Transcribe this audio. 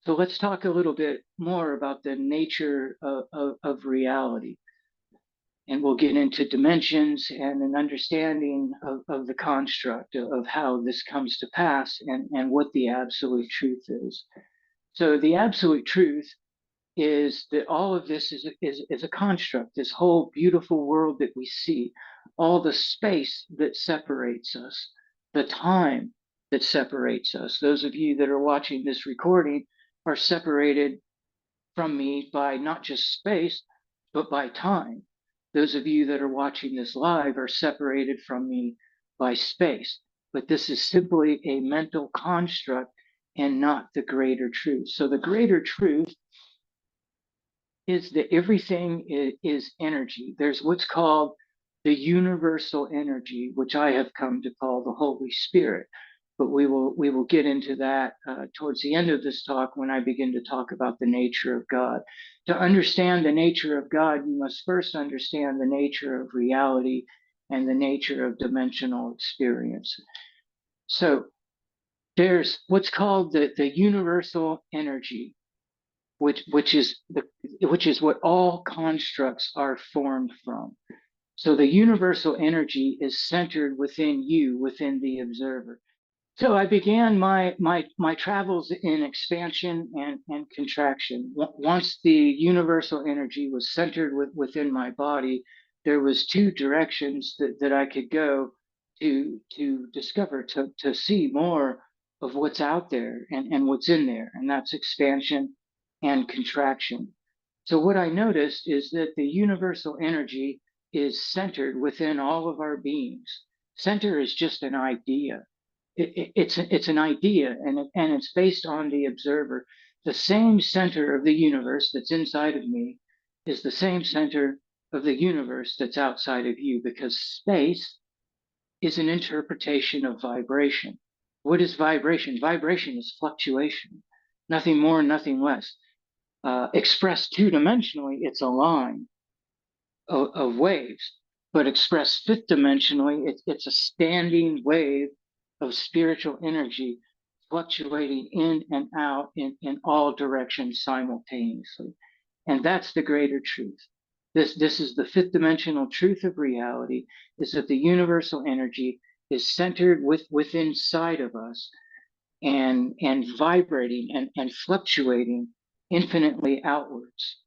So let's talk a little bit more about the nature of reality. And we'll get into dimensions and an understanding of the construct of how this comes to pass and what the absolute truth is. So the absolute truth is that all of this is a construct, this whole beautiful world that we see, all the space that separates us, the time that separates us. Those of you that are watching this recording are separated from me by not just space, but by time. Those of you that are watching this live are separated from me by space. But this is simply a mental construct and not the greater truth. So the greater truth is that everything is energy. There's what's called the universal energy, which I have come to call the Holy Spirit. But we will get into that towards the end of this talk when I begin to talk about the nature of God. To understand the nature of God, you must first understand the nature of reality and the nature of dimensional experience. So there's what's called the universal energy, which is what all constructs are formed from. So the universal energy is centered within you, within the observer. So I began my travels in expansion and contraction. Once the universal energy was centered within my body, there was two directions that I could go to discover, to see more of what's out there and what's in there, and that's expansion and contraction. So what I noticed is that the universal energy is centered within all of our beings. Center is just an idea. It's an idea, and it's based on the observer. The same center of the universe that's inside of me is the same center of the universe that's outside of you, because space is an interpretation of vibration. What is vibration? Vibration is fluctuation, nothing more, nothing less. Expressed two-dimensionally, it's a line of waves, but expressed fifth dimensionally, it's a standing wave of spiritual energy fluctuating in and out in all directions simultaneously. And that's the greater truth. This is the fifth dimensional truth of reality, is that the universal energy is centered within inside of us and vibrating and fluctuating infinitely outwards.